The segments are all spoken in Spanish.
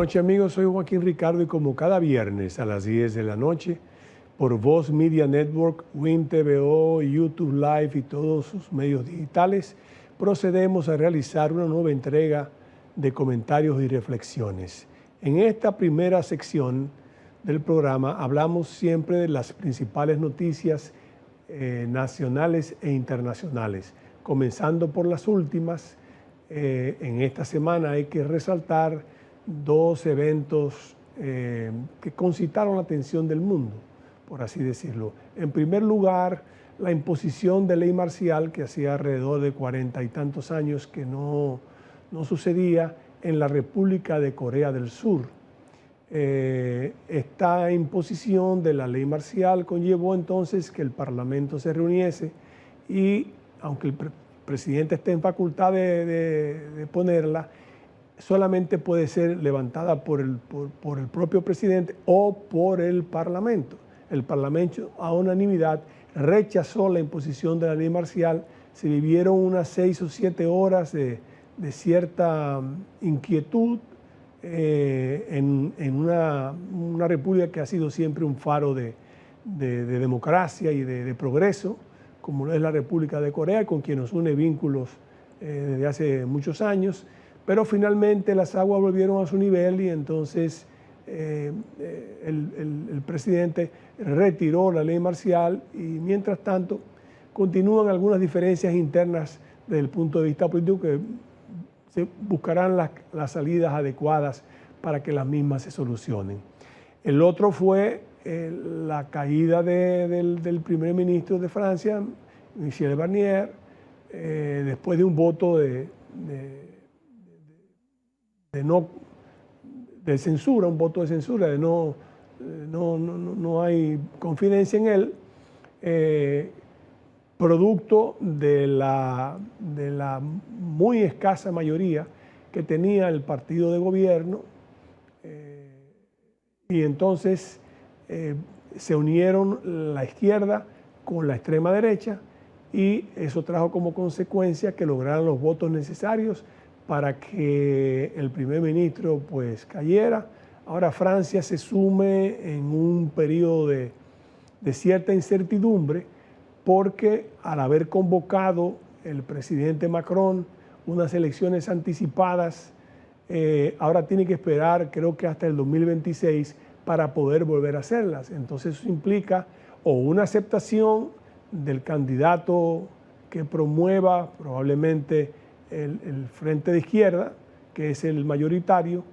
noches amigos, soy Joaquín Ricardo y como cada viernes a las 10 de la noche por Voz Media Network, WIN TVO, YouTube Live y todos sus medios digitales procedemos a realizar una nueva entrega de comentarios y reflexiones. En esta primera sección del programa hablamos siempre de las principales noticias nacionales e internacionales, comenzando por las últimas. En esta semana hay que resaltar dos eventos que concitaron la atención del mundo, por así decirlo. En primer lugar, la imposición de ley marcial que hacía alrededor de 40 y tantos años que no sucedía en la República de Corea del Sur. Esta imposición de la ley marcial conllevó entonces que el Parlamento se reuniese y, aunque el presidente esté en facultad de ponerla, solamente puede ser levantada por el propio presidente o por el Parlamento. El Parlamento a unanimidad rechazó la imposición de la ley marcial. Se vivieron unas 6 o 7 horas de cierta inquietud en una república que ha sido siempre un faro de democracia y de progreso, como lo es la República de Corea, con quien nos une vínculos desde hace muchos años. Pero finalmente las aguas volvieron a su nivel y entonces el presidente retiró la ley marcial y mientras tanto continúan algunas diferencias internas desde el punto de vista político que se buscarán las salidas adecuadas para que las mismas se solucionen. El otro fue la caída del primer ministro de Francia, Michel Barnier, después de un voto de censura, un voto de censura, de no hay confidencia en él, producto de la muy escasa mayoría que tenía el partido de gobierno, y entonces se unieron la izquierda con la extrema derecha y eso trajo como consecuencia que lograran los votos necesarios para que el primer ministro pues cayera. Ahora Francia se sume en un periodo de cierta incertidumbre porque al haber convocado el presidente Macron unas elecciones anticipadas, ahora tiene que esperar creo que hasta el 2026 para poder volver a hacerlas. Entonces eso implica o una aceptación del candidato que promueva probablemente el frente de izquierda, que es el mayoritario,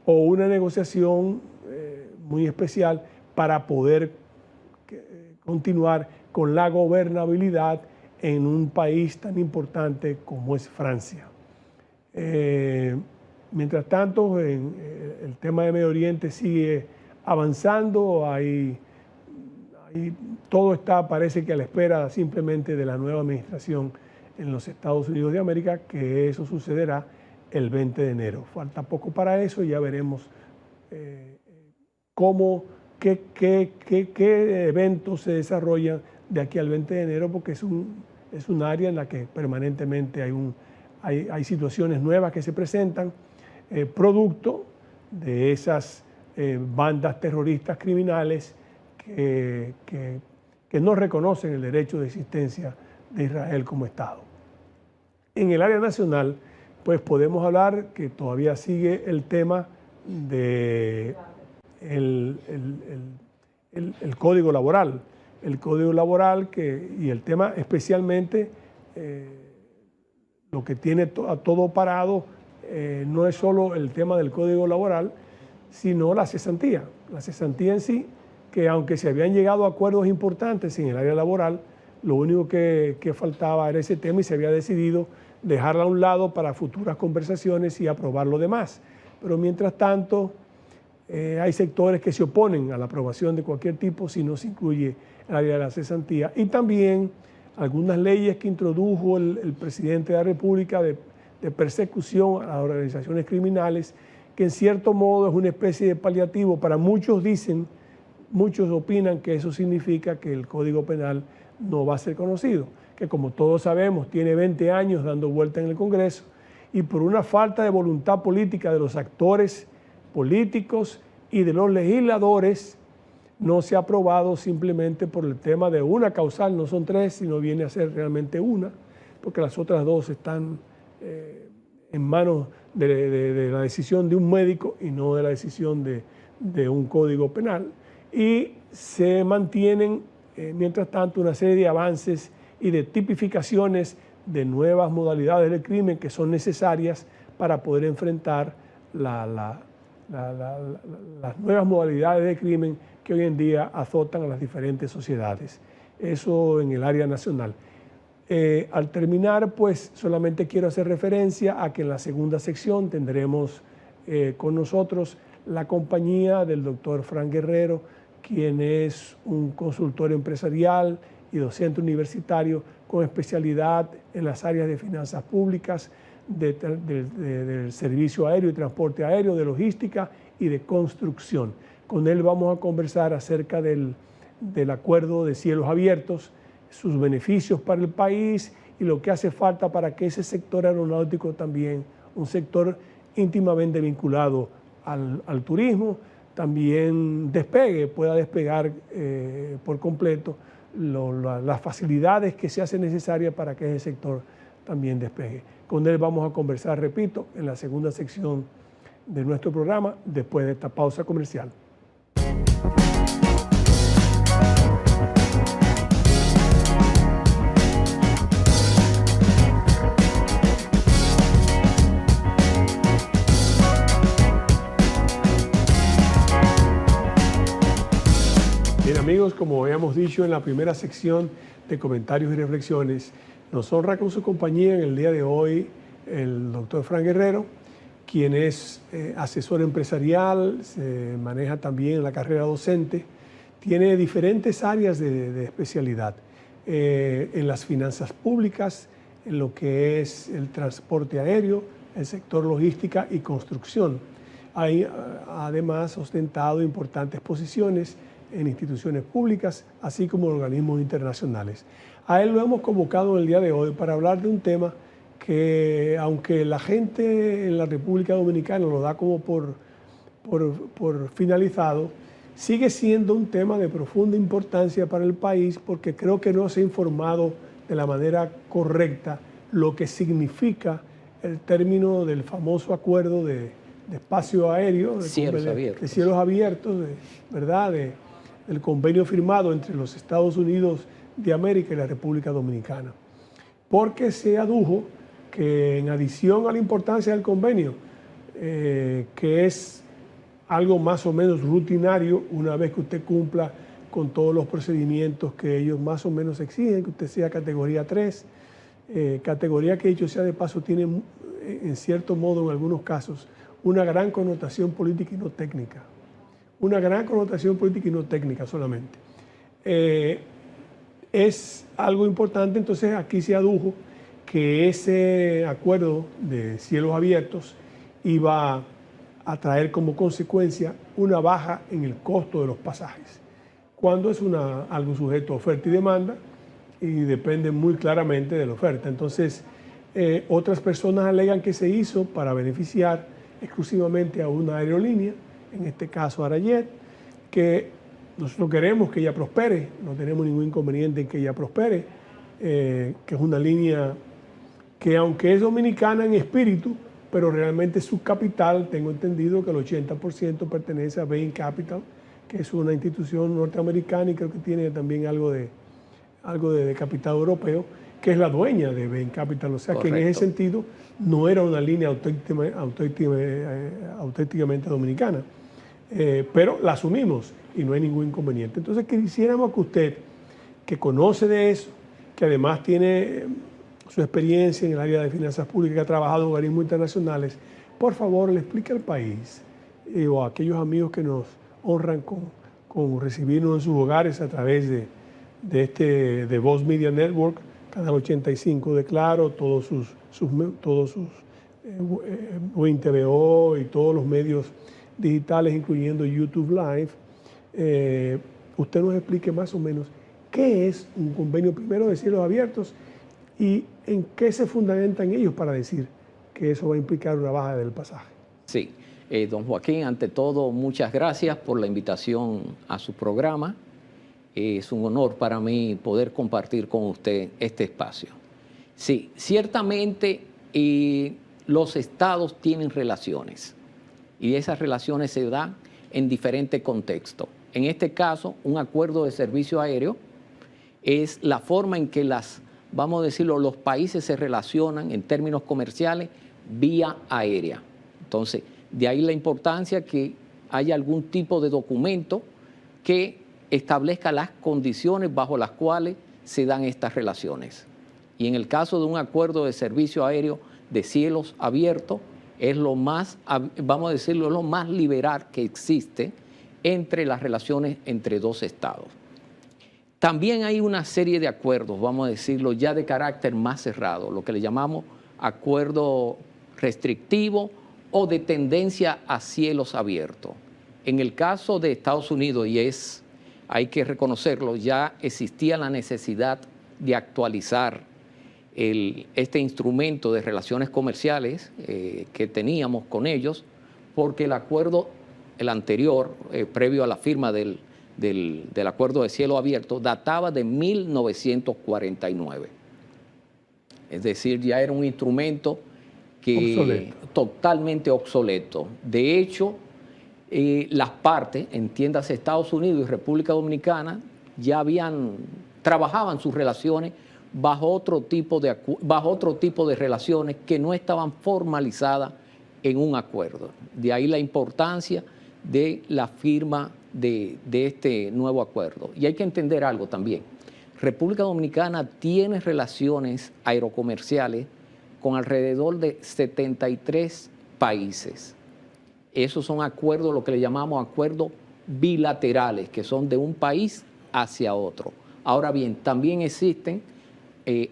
o una negociación muy especial para poder continuar con la gobernabilidad en un país tan importante como es Francia. Mientras tanto, el tema de Medio Oriente sigue avanzando, todo parece que a la espera simplemente de la nueva administración en los Estados Unidos de América, que eso sucederá el 20 de enero. Falta poco para eso y ya veremos qué eventos se desarrollan de aquí al 20 de enero, porque es un área en la que permanentemente hay situaciones nuevas que se presentan, producto de esas bandas terroristas criminales que no reconocen el derecho de existencia de Israel como Estado. En el área nacional, pues podemos hablar que todavía sigue el tema de el Código Laboral. El Código Laboral y el tema especialmente lo que tiene a todo parado no es solo el tema del Código Laboral, sino la cesantía. La cesantía en sí, que aunque se habían llegado a acuerdos importantes en el área laboral, lo único que faltaba era ese tema y se había decidido dejarla a un lado para futuras conversaciones y aprobar lo demás. Pero mientras tanto, hay sectores que se oponen a la aprobación de cualquier tipo si no se incluye el área de la cesantía. Y también algunas leyes que introdujo el presidente de la República de persecución a las organizaciones criminales, que en cierto modo es una especie de paliativo. Para muchos muchos opinan que eso significa que el Código Penal no va a ser conocido, que como todos sabemos tiene 20 años dando vuelta en el Congreso y por una falta de voluntad política de los actores políticos y de los legisladores, no se ha aprobado simplemente por el tema de una causal, no son tres, sino viene a ser realmente una, porque las otras dos están en manos de la decisión de un médico y no de la decisión de un código penal. Y se mantienen, mientras tanto, una serie de avances y de tipificaciones de nuevas modalidades del crimen que son necesarias para poder enfrentar las nuevas modalidades de crimen que hoy en día azotan a las diferentes sociedades. Eso en el área nacional. Al terminar, pues solamente quiero hacer referencia a que en la segunda sección tendremos con nosotros la compañía del doctor Frank Guerrero, quien es un consultor empresarial y docente universitario con especialidad en las áreas de finanzas públicas, del servicio aéreo y transporte aéreo, de logística y de construcción. Con él vamos a conversar acerca del acuerdo de cielos abiertos, sus beneficios para el país y lo que hace falta para que ese sector aeronáutico también, un sector íntimamente vinculado al turismo, también pueda despegar por completo las facilidades que se hacen necesarias para que ese sector también despegue. Con él vamos a conversar, repito, en la segunda sección de nuestro programa, después de esta pausa comercial. Bien, amigos, como habíamos dicho en la primera sección de comentarios y reflexiones, nos honra con su compañía en el día de hoy el doctor Frank Guerrero, quien es asesor empresarial, se maneja también en la carrera docente, tiene diferentes áreas de especialidad en las finanzas públicas, en lo que es el transporte aéreo, el sector logística y construcción. Ha además ostentado importantes posiciones en instituciones públicas, así como en organismos internacionales. A él lo hemos convocado el día de hoy para hablar de un tema que, aunque la gente en la República Dominicana lo da como por finalizado, sigue siendo un tema de profunda importancia para el país, porque creo que no se ha informado de la manera correcta lo que significa el término del famoso acuerdo de espacio aéreo, de cielos abiertos, ¿verdad? El convenio firmado entre los Estados Unidos de América y la República Dominicana. Porque se adujo que en adición a la importancia del convenio, que es algo más o menos rutinario, una vez que usted cumpla con todos los procedimientos que ellos más o menos exigen, que usted sea categoría 3, categoría que dicho sea de paso tiene en cierto modo en algunos casos una gran connotación política y no técnica. Una gran connotación política y no técnica solamente. Es algo importante, entonces aquí se adujo que ese acuerdo de cielos abiertos iba a traer como consecuencia una baja en el costo de los pasajes, cuando es algo sujeto a oferta y demanda y depende muy claramente de la oferta. Entonces, otras personas alegan que se hizo para beneficiar exclusivamente a una aerolínea, en este caso Arayet, que nosotros queremos que ella prospere, no tenemos ningún inconveniente en que ella prospere, que es una línea que, aunque es dominicana en espíritu, pero realmente su capital, tengo entendido que el 80% pertenece a Bain Capital, que es una institución norteamericana y creo que tiene también algo de capital europeo, que es la dueña de Bain Capital. O sea, correcto, que en ese sentido no era una línea auténticamente dominicana, pero la asumimos y no hay ningún inconveniente. Entonces quisiéramos que usted, que conoce de eso, que además tiene su experiencia en el área de finanzas públicas, que ha trabajado en organismos internacionales, por favor le explique al país o a aquellos amigos que nos honran con recibirnos en sus hogares a través de Voz Media Network, Canal 85 de Claro, todos sus Win TVO y todos los medios digitales, incluyendo YouTube Live. Usted nos explique más o menos qué es un convenio primero de cielos abiertos y en qué se fundamentan ellos para decir que eso va a implicar una baja del pasaje. Sí, don Joaquín, ante todo, muchas gracias por la invitación a su programa. Es un honor para mí poder compartir con usted este espacio. Sí, ciertamente los estados tienen relaciones y esas relaciones se dan en diferentes contextos. En este caso, un acuerdo de servicio aéreo es la forma en que vamos a decirlo, los países se relacionan en términos comerciales vía aérea. Entonces, de ahí la importancia que haya algún tipo de documento que establezca las condiciones bajo las cuales se dan estas relaciones. Y en el caso de un acuerdo de servicio aéreo de cielos abiertos, es lo más, vamos a decirlo, lo más liberal que existe entre las relaciones entre dos estados. También hay una serie de acuerdos, vamos a decirlo, ya de carácter más cerrado, lo que le llamamos acuerdo restrictivo o de tendencia a cielos abiertos. En el caso de Estados Unidos, hay que reconocerlo, ya existía la necesidad de actualizar este instrumento de relaciones comerciales que teníamos con ellos, porque el anterior, previo a la firma del acuerdo de cielo abierto, databa de 1949. Es decir, ya era un instrumento totalmente obsoleto. De hecho, las partes, entiéndase Estados Unidos y República Dominicana, ya trabajaban sus relaciones bajo otro tipo de relaciones que no estaban formalizadas en un acuerdo. De ahí la importancia de la firma de este nuevo acuerdo. Y hay que entender algo también. República Dominicana tiene relaciones aerocomerciales con alrededor de 73 países. Esos son acuerdos, lo que le llamamos acuerdos bilaterales, que son de un país hacia otro. Ahora bien, también existen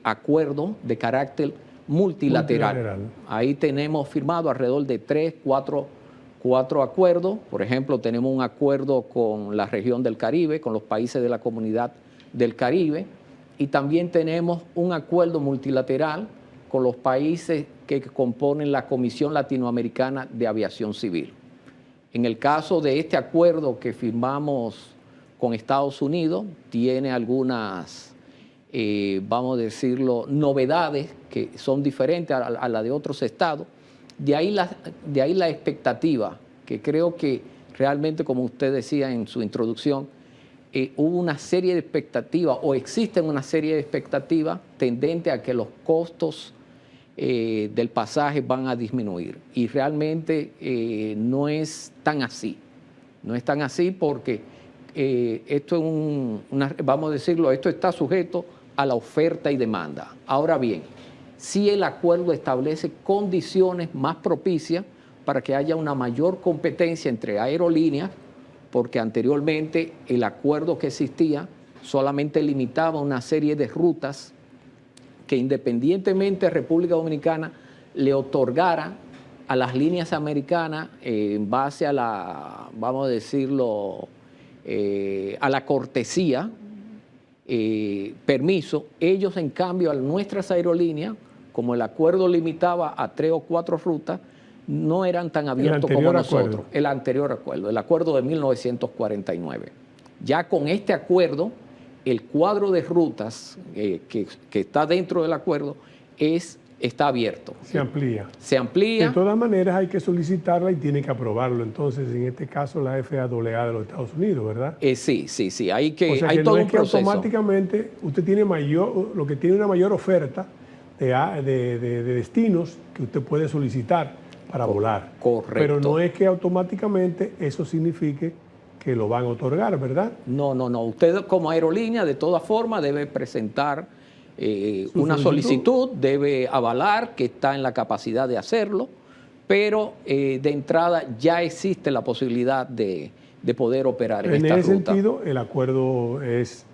acuerdos de carácter multilateral. Ahí tenemos firmado alrededor de 4 acuerdos. Por ejemplo, tenemos un acuerdo con la región del Caribe, con los países de la comunidad del Caribe, y también tenemos un acuerdo multilateral con los países que componen la Comisión Latinoamericana de Aviación Civil. En el caso de este acuerdo que firmamos con Estados Unidos, tiene algunas, vamos a decirlo, novedades que son diferentes a la de otros estados. De ahí la expectativa, que creo que realmente, como usted decía en su introducción, hubo una serie de expectativas, o existen una serie de expectativas tendentes a que los costos del pasaje van a disminuir. Y realmente no es tan así. No es tan así porque esto es vamos a decirlo, esto está sujeto a la oferta y demanda. Ahora bien, si el acuerdo establece condiciones más propicias para que haya una mayor competencia entre aerolíneas, porque anteriormente el acuerdo que existía solamente limitaba una serie de rutas que independientemente República Dominicana le otorgara a las líneas americanas en base a vamos a decirlo, a la cortesía, permiso. Ellos, en cambio, a nuestras aerolíneas, como el acuerdo limitaba a 3 o 4 rutas, no eran tan abiertos como nosotros. El anterior acuerdo, el acuerdo de 1949. Ya con este acuerdo, el cuadro de rutas que está dentro del acuerdo está abierto. Se amplía. Se amplía. De todas maneras hay que solicitarla y tiene que aprobarlo. Entonces, en este caso, la FAA de los Estados Unidos, ¿verdad? Sí. Hay que todo no un proceso. Automáticamente usted tiene lo que tiene una mayor oferta de destinos que usted puede solicitar para volar. Correcto. Pero no es que automáticamente eso signifique que lo van a otorgar, ¿verdad? No. Usted, como aerolínea, de todas formas debe presentar una solicitud, debe avalar que está en la capacidad de hacerlo, pero de entrada ya existe la posibilidad de poder operar en esta ruta. En ese sentido, el acuerdo es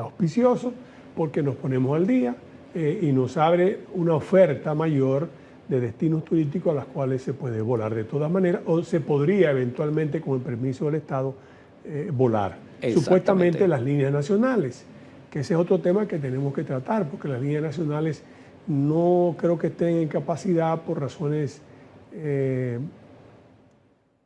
auspicioso porque nos ponemos al día y nos abre una oferta mayor de destinos turísticos a las cuales se puede volar de todas maneras, o se podría eventualmente, con el permiso del Estado, volar. Supuestamente las líneas nacionales, que ese es otro tema que tenemos que tratar, porque las líneas nacionales no creo que estén en capacidad por razones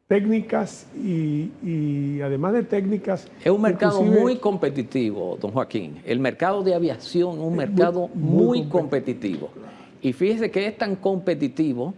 técnicas y además de técnicas... Es un mercado muy competitivo, don Joaquín. El mercado de aviación es un mercado muy competitivo. Y fíjese que es tan competitivo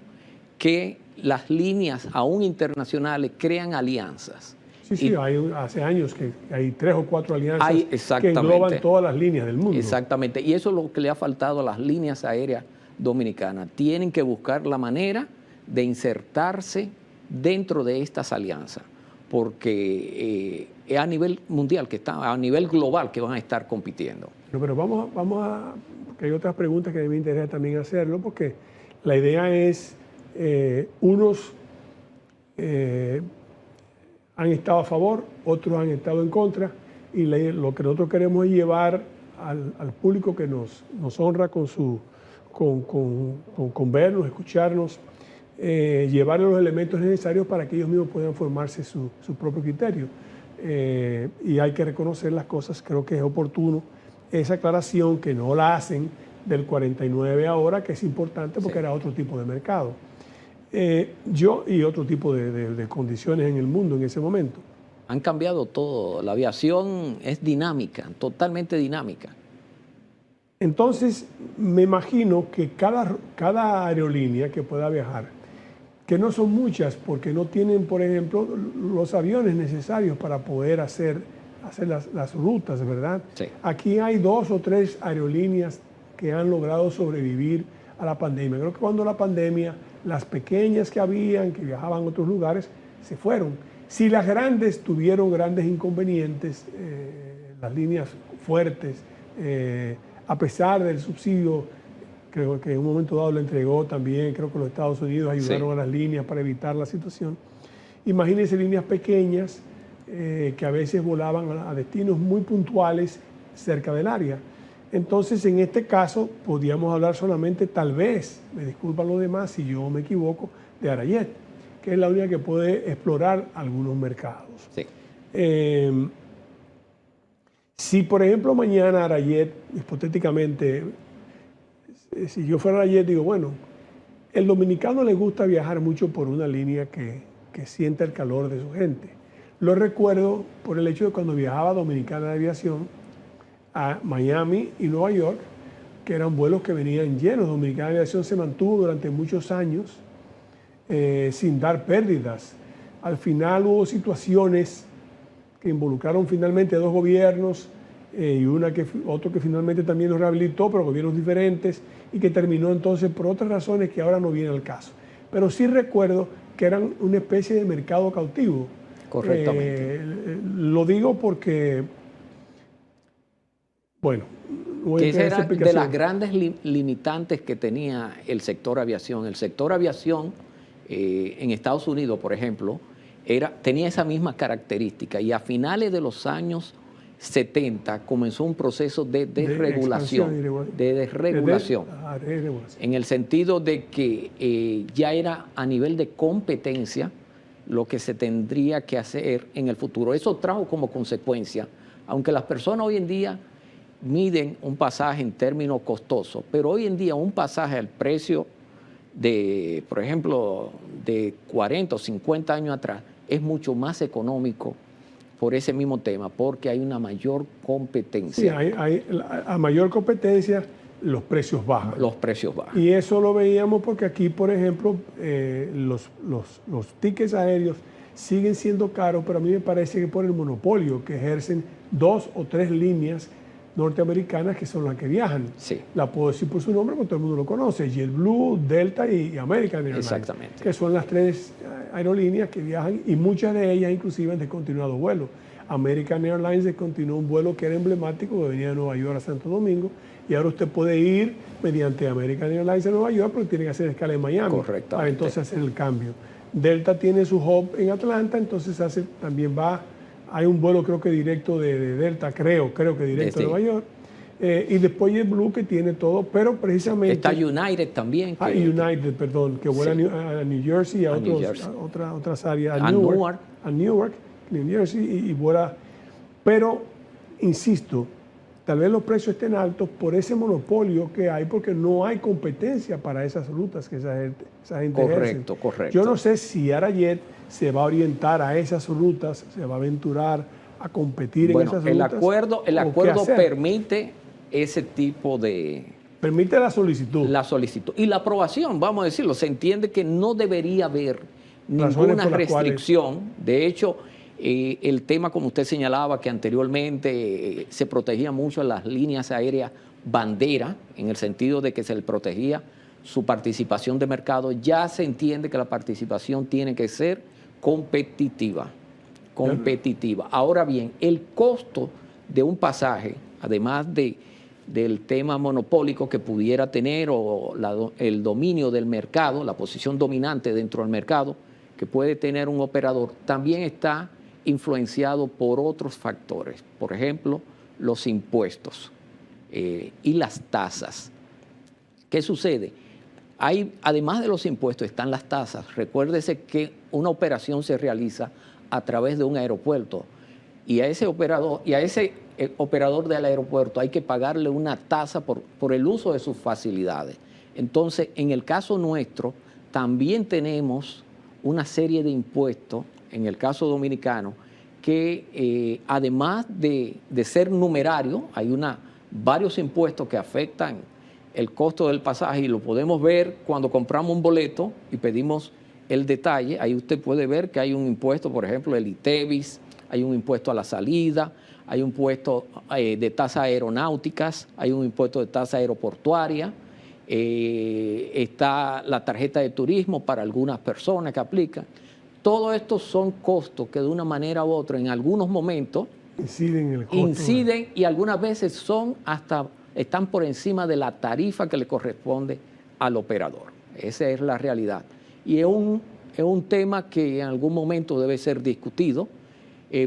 que las líneas aún internacionales crean alianzas. Sí, hace años que hay 3 o 4 alianzas que engloban engloban todas las líneas del mundo. Exactamente, y eso es lo que le ha faltado a las líneas aéreas dominicanas. Tienen que buscar la manera de insertarse dentro de estas alianzas, porque es a nivel mundial, a nivel global que van a estar compitiendo. Pero vamos a porque hay otras preguntas que a mí me interesa también hacerlo, porque la idea es, unos han estado a favor, otros han estado en contra, y lo que nosotros queremos es llevar al público que nos honra con vernos, escucharnos, llevarle los elementos necesarios para que ellos mismos puedan formarse su propio criterio. Y hay que reconocer las cosas, creo que es oportuno esa aclaración que no la hacen del 49 ahora, que es importante porque era otro tipo de mercado. Y otro tipo de condiciones en el mundo en ese momento. Han cambiado todo, la aviación es dinámica, totalmente dinámica. Entonces, me imagino que cada aerolínea que pueda viajar, que no son muchas porque no tienen, por ejemplo, los aviones necesarios para poder hacer las rutas, ¿verdad? Sí. Aquí hay 2 o 3 aerolíneas que han logrado sobrevivir a la pandemia. Creo que cuando la pandemia, las pequeñas que viajaban a otros lugares, se fueron. Si las grandes tuvieron grandes inconvenientes, las líneas fuertes, a pesar del subsidio, creo que en un momento dado lo entregó también, creo que los Estados Unidos ayudaron a las líneas para evitar la situación. Imagínense líneas pequeñas que a veces volaban a destinos muy puntuales cerca del área. Entonces, en este caso, podríamos hablar solamente, tal vez, me disculpan los demás si yo me equivoco, de Arayet, que es la única que puede explorar algunos mercados. Sí. Si, por ejemplo, mañana Arayet, hipotéticamente, si yo fuera Arayet, digo, bueno, el dominicano le gusta viajar mucho por una línea que sienta el calor de su gente. Lo recuerdo por el hecho de cuando viajaba Dominicana de Aviación a Miami y Nueva York, que eran vuelos que venían llenos. Dominicana de Aviación se mantuvo durante muchos años sin dar pérdidas. Al final hubo situaciones que involucraron finalmente a 2 gobiernos y otro que finalmente también los rehabilitó, pero gobiernos diferentes, y que terminó entonces por otras razones que ahora no viene al caso. Pero sí recuerdo que eran una especie de mercado cautivo. Correctamente. Lo digo porque, bueno, que esa era de las grandes limitantes que tenía el sector aviación. El sector aviación en Estados Unidos, por ejemplo, tenía esa misma característica, y a finales de los años 70 comenzó un proceso de desregulación, en el sentido de que ya era a nivel de competencia lo que se tendría que hacer en el futuro. Eso trajo como consecuencia, aunque las personas hoy en día miden un pasaje en términos costosos, pero hoy en día un pasaje al precio de, por ejemplo, de 40 o 50 años atrás, es mucho más económico por ese mismo tema, porque hay una mayor competencia. Sí, a mayor competencia, los precios bajan. Los precios bajan. Y eso lo veíamos porque aquí, por ejemplo, los tickets aéreos siguen siendo caros, pero a mí me parece que por el monopolio que ejercen 2 o 3 líneas norteamericanas que son las que viajan. Sí. La puedo decir por su nombre porque todo el mundo lo conoce: JetBlue, Delta y American Airlines. Exactamente. Que son las 3 aerolíneas que viajan, y muchas de ellas inclusive han descontinuado vuelos. American Airlines descontinuó un vuelo que era emblemático, que venía de Nueva York a Santo Domingo, y ahora usted puede ir mediante American Airlines a Nueva York, pero tiene que hacer escala en Miami. Correctamente. Para entonces hacer el cambio. Delta tiene su hub en Atlanta, entonces hay un vuelo creo que directo de Delta, creo que directo a Nueva York. Y después JetBlue, que tiene todo, pero precisamente... Está United también. United, perdón, que vuela a New Jersey y a otras áreas. A Newark. A Newark, New Jersey, y vuela. Pero, insisto, tal vez los precios estén altos por ese monopolio que hay, porque no hay competencia para esas rutas que esa gente Correcto, ejerce. correcto. Yo no sé si Arayet se va a orientar a esas rutas, se va a aventurar a competir en esas rutas. El acuerdo permite ese tipo de... Permite la solicitud. La solicitud. Y la aprobación, vamos a decirlo, se entiende que no debería haber ninguna restricción. De hecho, el tema, como usted señalaba, que anteriormente se protegía mucho a las líneas aéreas bandera, en el sentido de que se le protegía su participación de mercado, ya se entiende que la participación tiene que ser competitiva. Ahora bien, el costo de un pasaje, además del tema monopólico que pudiera tener o el dominio del mercado, la posición dominante dentro del mercado que puede tener un operador, también está influenciado por otros factores. Por ejemplo, los impuestos y las tasas. ¿Qué sucede? Además de los impuestos están las tasas. Recuérdese que una operación se realiza a través de un aeropuerto y a ese operador del aeropuerto hay que pagarle una tasa por el uso de sus facilidades. Entonces, en el caso nuestro, también tenemos una serie de impuestos, en el caso dominicano, que además de ser numerario, hay varios impuestos que afectan el costo del pasaje y lo podemos ver cuando compramos un boleto y pedimos el detalle. Ahí usted puede ver que hay un impuesto, por ejemplo, el ITEVIS, hay un impuesto a la salida, hay un impuesto de tasas aeronáuticas, hay un impuesto de tasa aeroportuaria, está la tarjeta de turismo para algunas personas que aplican. Todo esto son costos que de una manera u otra en algunos momentos inciden en el costo. Inciden y algunas veces están por encima de la tarifa que le corresponde al operador. Esa es la realidad. Y es un tema que en algún momento debe ser discutido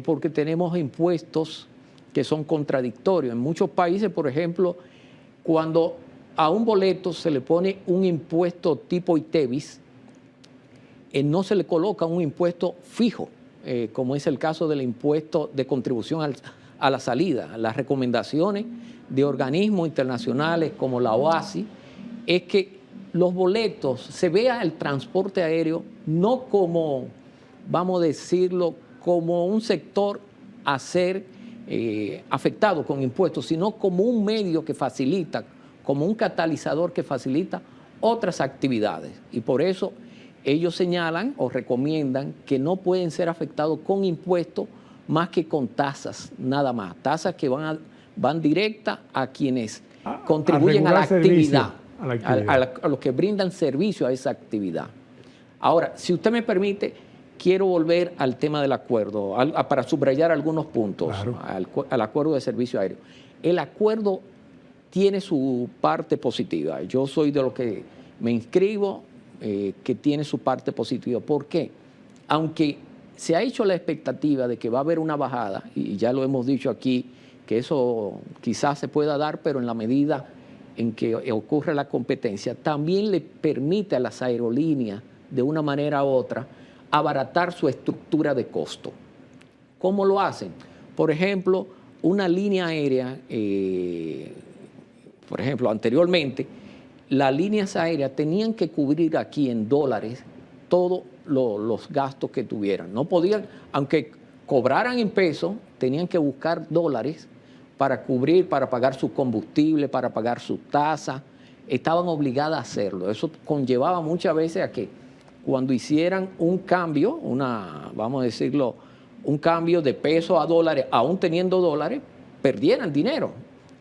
porque tenemos impuestos que son contradictorios. En muchos países, por ejemplo, cuando a un boleto se le pone un impuesto tipo ITEVIS, no se le coloca un impuesto fijo, como es el caso del impuesto de contribución a la salida. Las recomendaciones de organismos internacionales como la OASI es que los boletos se vea el transporte aéreo no como, vamos a decirlo, como un sector a ser afectado con impuestos, sino como un medio que facilita, como un catalizador que facilita otras actividades. Y por eso ellos señalan o recomiendan que no pueden ser afectados con impuestos más que con tasas, nada más. Tasas que van directas a quienes contribuyen a la actividad, a los que brindan servicio a esa actividad. Ahora, si usted me permite, quiero volver al tema del acuerdo, para subrayar algunos puntos, claro, al acuerdo de servicio aéreo. El acuerdo tiene su parte positiva. Yo soy de los que me inscribo, que tiene su parte positiva. ¿Por qué? Aunque se ha hecho la expectativa de que va a haber una bajada, y ya lo hemos dicho aquí, que eso quizás se pueda dar, pero en la medida en que ocurre la competencia, también le permite a las aerolíneas, de una manera u otra, abaratar su estructura de costo. ¿Cómo lo hacen? Por ejemplo, una línea aérea, por ejemplo, anteriormente, las líneas aéreas tenían que cubrir aquí en dólares todos los gastos que tuvieran. No podían, aunque cobraran en pesos, tenían que buscar dólares para cubrir, para pagar su combustible, para pagar su tasa. Estaban obligadas a hacerlo. Eso conllevaba muchas veces a que cuando hicieran un cambio, vamos a decirlo, un cambio de peso a dólares, aún teniendo dólares, perdieran dinero.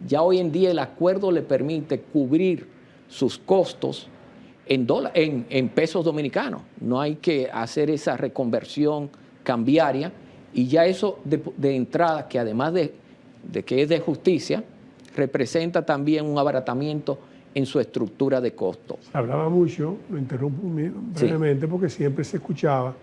Ya hoy en día el acuerdo le permite cubrir sus costos en pesos dominicanos. No hay que hacer esa reconversión cambiaria y ya eso de entrada, que además de que es de justicia, representa también un abaratamiento en su estructura de costos. Se hablaba mucho, lo interrumpo brevemente, porque siempre se escuchaba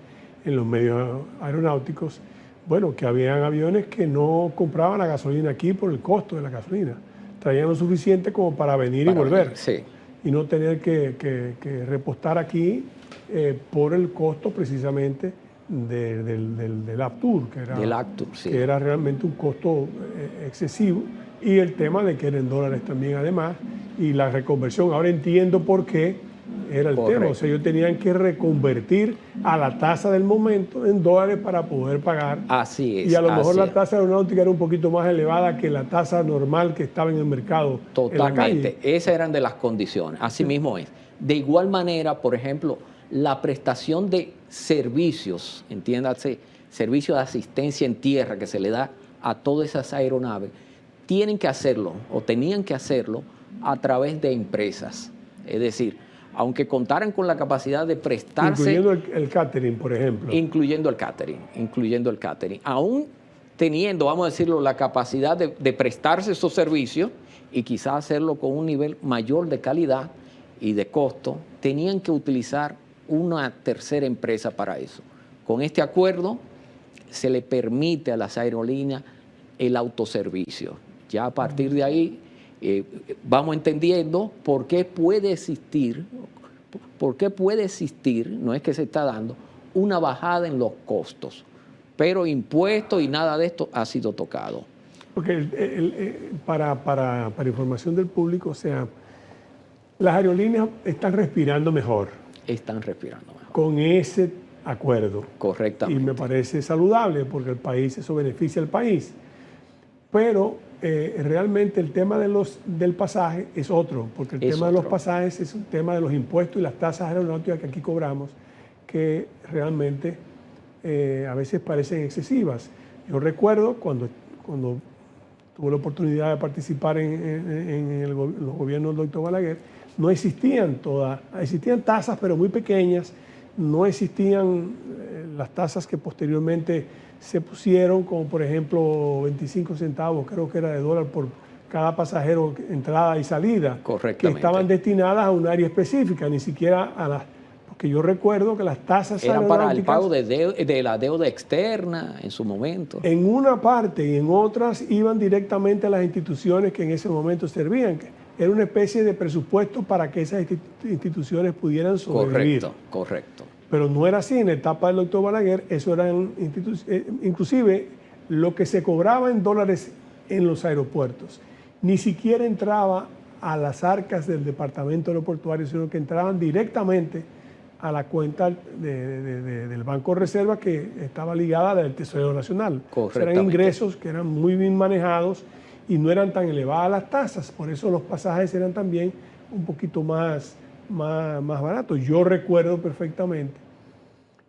en los medios aeronáuticos, bueno, que habían aviones que no compraban la gasolina aquí por el costo de la gasolina. Traían lo suficiente como para venir y volver. Sí. Y no tener que repostar aquí por el costo precisamente del Aptur, Del Actur, sí. que era realmente un costo excesivo, y el tema de que era en dólares también además, y la reconversión. Ahora entiendo por qué era el tema. O sea, ellos tenían que reconvertir a la tasa del momento en dólares para poder pagar. Así es. Y a lo mejor la tasa aeronáutica era un poquito más elevada que la tasa normal que estaba en el mercado. Totalmente. En la calle. Esas eran de las condiciones. Así mismo es. De igual manera, por ejemplo, la prestación de servicios, entiéndase, servicio de asistencia en tierra que se le da a todas esas aeronaves, tienen que hacerlo o tenían que hacerlo a través de empresas. Es decir, aunque contaran con la capacidad de prestarse... Incluyendo el catering, por ejemplo. Incluyendo el catering. Aún teniendo, vamos a decirlo, la capacidad de prestarse esos servicios y quizás hacerlo con un nivel mayor de calidad y de costo, tenían que utilizar una tercera empresa para eso. Con este acuerdo se le permite a las aerolíneas el autoservicio. Ya a partir de ahí vamos entendiendo por qué puede existir, no es que se está dando, una bajada en los costos, pero impuestos y nada de esto ha sido tocado. Porque para información del público, o sea, las aerolíneas están respirando mejor. Están respirando mejor. Con ese acuerdo. Correctamente. Y me parece saludable porque eso beneficia al país. Pero realmente el tema del pasaje es otro, porque el tema de los pasajes es un tema de los impuestos y las tasas aeronáuticas que aquí cobramos, que realmente a veces parecen excesivas. Yo recuerdo cuando tuve la oportunidad de participar en los gobiernos del doctor Balaguer, no existían existían tasas, pero muy pequeñas, no existían las tasas que posteriormente se pusieron, como por ejemplo 25 centavos, creo que era de dólar por cada pasajero, entrada y salida, que estaban destinadas a un área específica, ni siquiera a las... Porque yo recuerdo que las tasas eran para el pago de la deuda externa en su momento. En una parte y en otras iban directamente a las instituciones que en ese momento servían. Era una especie de presupuesto para que esas instituciones pudieran sobrevivir. Correcto. Pero no era así. En la etapa del doctor Balaguer, eso eran inclusive lo que se cobraba en dólares en los aeropuertos, ni siquiera entraba a las arcas del departamento aeroportuario, sino que entraban directamente a la cuenta del Banco de Reserva, que estaba ligada del Tesoro Nacional. Eran ingresos que eran muy bien manejados y no eran tan elevadas las tasas, por eso los pasajes eran también un poquito más baratos. Yo recuerdo perfectamente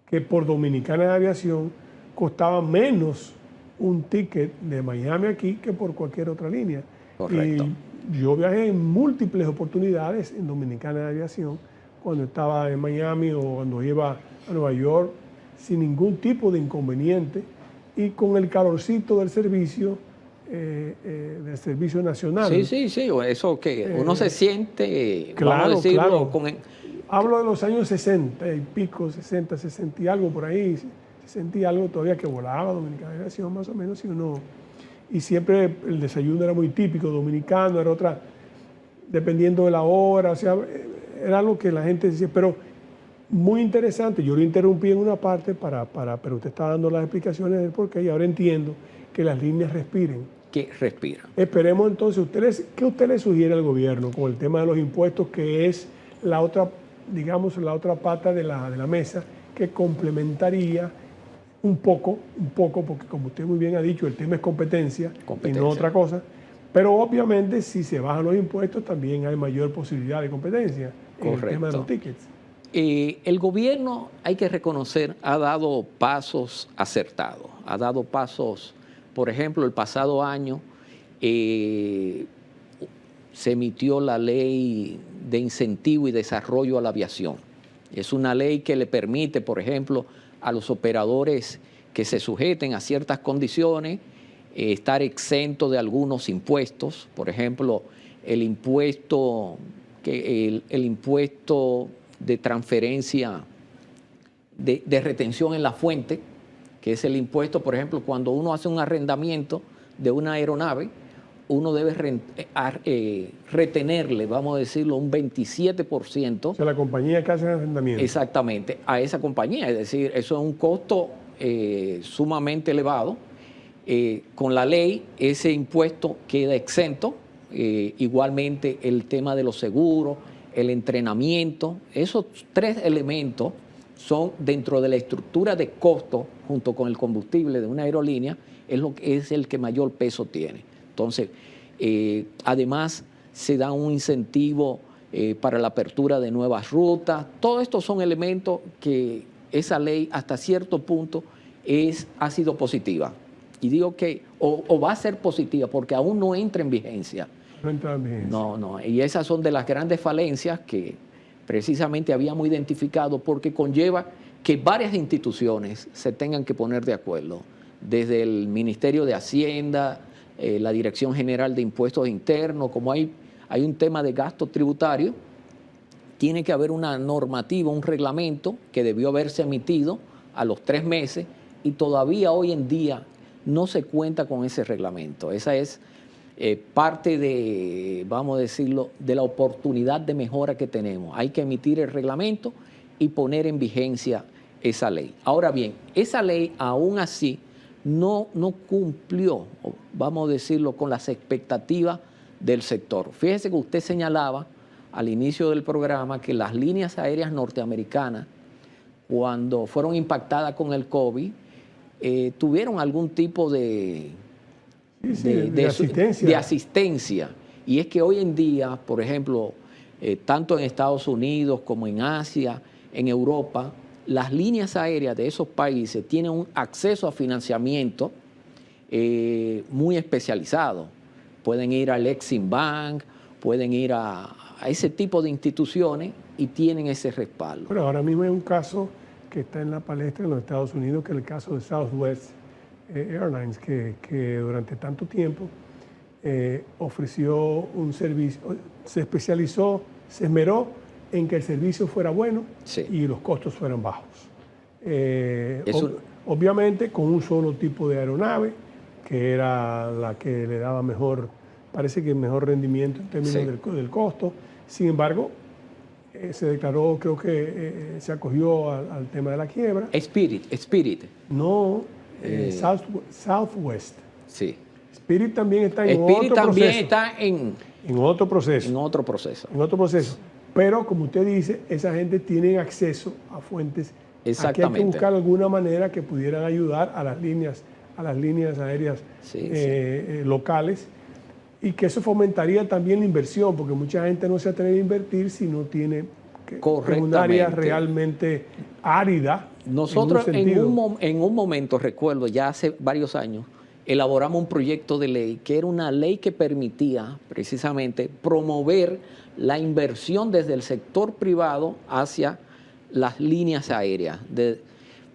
que por Dominicana de Aviación costaba menos un ticket de Miami aquí que por cualquier otra línea. Correcto. Y yo viajé en múltiples oportunidades en Dominicana de Aviación, cuando estaba en Miami o cuando iba a Nueva York, sin ningún tipo de inconveniente y con el calorcito del servicio nacional. Sí, eso que uno se siente, claro, vamos a decirlo, claro. Hablo de los años 60 y pico, 60 y algo por ahí, 60 y algo todavía que volaba Dominicana de Aviación más o menos, y siempre el desayuno era muy típico dominicano, era otra, dependiendo de la hora, o sea, era algo que la gente decía, pero muy interesante. Yo lo interrumpí en una parte, pero usted está dando las explicaciones del porqué y ahora entiendo que las líneas respiren. Que respiran. Esperemos entonces, ¿qué usted le sugiere al gobierno con el tema de los impuestos, que es la otra, digamos, la otra pata de la mesa, que complementaría un poco, porque como usted muy bien ha dicho, el tema es competencia. Y no otra cosa, pero obviamente si se bajan los impuestos también hay mayor posibilidad de competencia en el tema de los tickets. El gobierno, hay que reconocer, ha dado pasos acertados, ha dado pasos, por ejemplo, el pasado año se emitió la ley de incentivo y desarrollo a la aviación. Es una ley que le permite, por ejemplo, a los operadores que se sujeten a ciertas condiciones, estar exentos de algunos impuestos, por ejemplo, el impuesto de transferencia de retención en la fuente, que es el impuesto, por ejemplo, cuando uno hace un arrendamiento de una aeronave uno debe retenerle, vamos a decirlo, un 27%. O sea, la compañía que hace el arrendamiento. Exactamente, a esa compañía. Es decir, eso es un costo sumamente elevado. Con la ley, ese impuesto queda exento. Igualmente, el tema de los seguros, el entrenamiento, esos tres elementos son dentro de la estructura de costo, junto con el combustible de una aerolínea, es el que mayor peso tiene. Entonces, además, se da un incentivo para la apertura de nuevas rutas. Todos estos son elementos que esa ley, hasta cierto punto, ha sido positiva. Y digo que o va a ser positiva porque aún no entra en vigencia. No entra en vigencia. No. Y esas son de las grandes falencias que precisamente habíamos identificado, porque conlleva que varias instituciones se tengan que poner de acuerdo, desde el Ministerio de Hacienda, la Dirección General de Impuestos Internos. Como hay un tema de gasto tributario, tiene que haber una normativa, un reglamento que debió haberse emitido a los 3 meses y todavía hoy en día no se cuenta con ese reglamento. Esa es parte de, vamos a decirlo, de la oportunidad de mejora que tenemos. Hay que emitir el reglamento y poner en vigencia esa ley. Ahora bien, esa ley aún así no cumplió, vamos a decirlo, con las expectativas del sector. Fíjese que usted señalaba al inicio del programa que las líneas aéreas norteamericanas, cuando fueron impactadas con el COVID, tuvieron algún tipo de asistencia. Y es que hoy en día, por ejemplo, tanto en Estados Unidos como en Asia, en Europa, las líneas aéreas de esos países tienen un acceso a financiamiento muy especializado. Pueden ir al Exim Bank, pueden ir a ese tipo de instituciones y tienen ese respaldo. Pero ahora mismo hay un caso que está en la palestra en los Estados Unidos, que es el caso de Southwest Airlines, que durante tanto tiempo ofreció un servicio, se especializó, se esmeró en que el servicio fuera bueno, sí, y los costos fueran bajos. Obviamente con un solo tipo de aeronave, que era la que le daba mejor, parece que mejor rendimiento en términos, sí, del costo. Sin embargo, se declaró, creo que se acogió al tema de la quiebra. Spirit. No, Southwest. Sí. Spirit también está en otro proceso. También está en otro proceso. En otro proceso. En otro proceso. Pero, como usted dice, esa gente tiene acceso a fuentes. Aquí hay que buscar alguna manera que pudieran ayudar a las líneas aéreas, sí, locales, y que eso fomentaría también la inversión, porque mucha gente no se atreve a invertir si no tiene un área realmente árida. Nosotros en un momento, recuerdo, ya hace varios años, elaboramos un proyecto de ley que era una ley que permitía precisamente promover la inversión desde el sector privado hacia las líneas aéreas,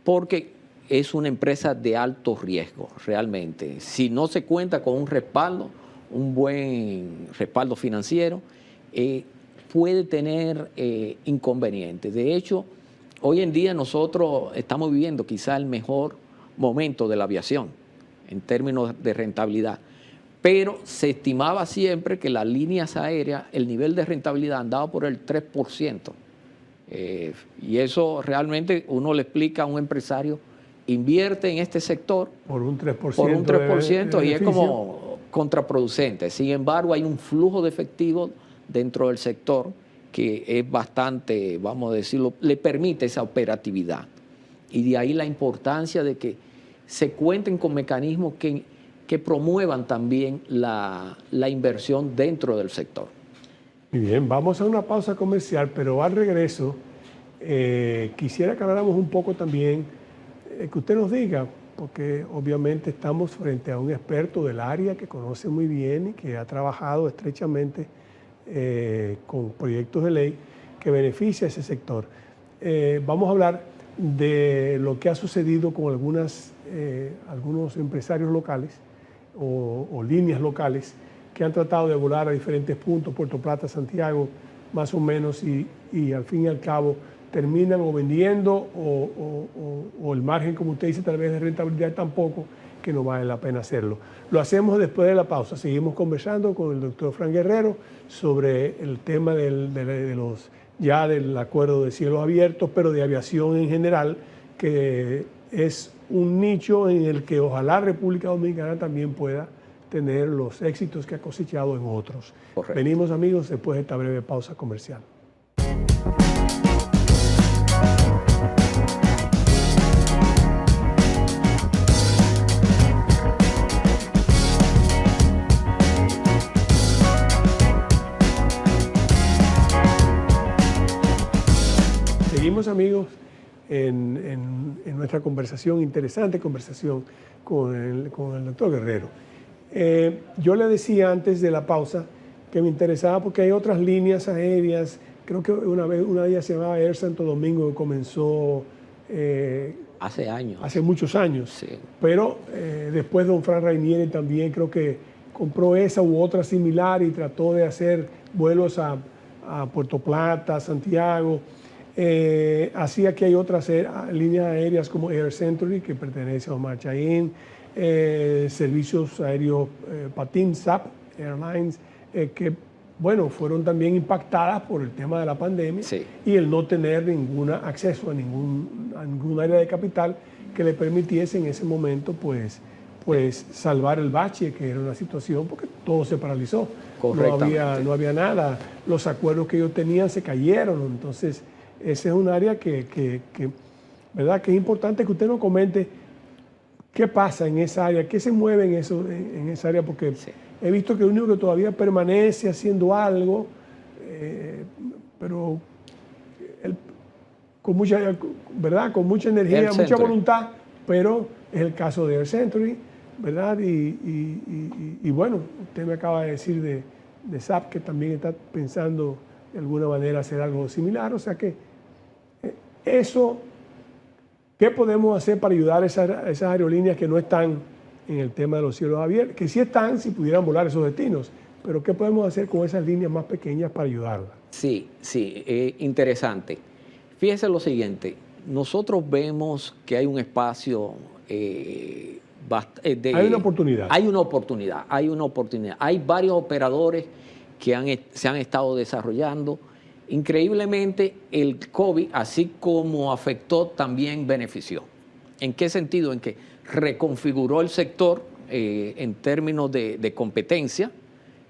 porque es una empresa de alto riesgo realmente. Si no se cuenta con un respaldo, un buen respaldo financiero, puede tener inconvenientes. De hecho, hoy en día nosotros estamos viviendo quizá el mejor momento de la aviación en términos de rentabilidad, pero se estimaba siempre que las líneas aéreas, el nivel de rentabilidad andaba por el 3%. Y eso realmente uno le explica a un empresario, invierte en este sector por un 3%, por un 3% y es como contraproducente. Sin embargo, hay un flujo de efectivo dentro del sector que es bastante, vamos a decirlo, le permite esa operatividad. Y de ahí la importancia de que se cuenten con mecanismos que promuevan también la inversión dentro del sector. Muy bien, vamos a una pausa comercial, pero al regreso quisiera que habláramos un poco también, que usted nos diga, porque obviamente estamos frente a un experto del área que conoce muy bien y que ha trabajado estrechamente con proyectos de ley que beneficia a ese sector. Vamos a hablar de lo que ha sucedido con algunos empresarios locales o líneas locales que han tratado de volar a diferentes puntos, Puerto Plata, Santiago, más o menos, y al fin y al cabo terminan o vendiendo o el margen, como usted dice, tal vez de rentabilidad tampoco, que no vale la pena hacerlo. Lo hacemos después de la pausa. Seguimos conversando con el doctor Frank Guerrero sobre el tema del acuerdo de cielos abiertos, pero de aviación en general, que es un nicho en el que ojalá República Dominicana también pueda tener los éxitos que ha cosechado en otros. Correcto. Venimos, amigos, después de esta breve pausa comercial. Seguimos, amigos, en nuestra conversación, interesante conversación con el doctor Guerrero. Yo le decía antes de la pausa que me interesaba porque hay otras líneas aéreas. Creo que una de ellas se llamaba Air Santo Domingo, que comenzó hace años. Hace muchos años. Sí. Pero después don Fran Rainieri también creo que compró esa u otra similar y trató de hacer vuelos a Puerto Plata, Santiago. Así aquí hay otras líneas aéreas como Air Century, que pertenece a Omar Chaín, servicios aéreos Patin, SAP Airlines, que bueno, fueron también impactadas por el tema de la pandemia. Sí. Y el no tener acceso a ningún área de capital que le permitiese en ese momento pues salvar el bache, que era una situación porque todo se paralizó. No había nada, los acuerdos que ellos tenían se cayeron. Entonces ese es un área ¿verdad? Que es importante que usted nos comente qué pasa en esa área, qué se mueve en esa área, porque sí, he visto que el único que todavía permanece haciendo algo, pero con mucha, ¿verdad? Con mucha energía, mucha voluntad, pero es el caso de Air Century, ¿verdad? Y bueno, usted me acaba de decir de SAP que también está pensando de alguna manera hacer algo similar, o sea que eso, ¿qué podemos hacer para ayudar a esas aerolíneas que no están en el tema de los cielos abiertos? Que sí están si pudieran volar esos destinos, pero ¿qué podemos hacer con esas líneas más pequeñas para ayudarlas? Sí, interesante. Fíjese lo siguiente, nosotros vemos que hay un espacio hay una oportunidad. Hay una oportunidad. Hay varios operadores que se han estado desarrollando. Increíblemente, el COVID, así como afectó, también benefició. ¿En qué sentido? En que reconfiguró el sector en términos de competencia,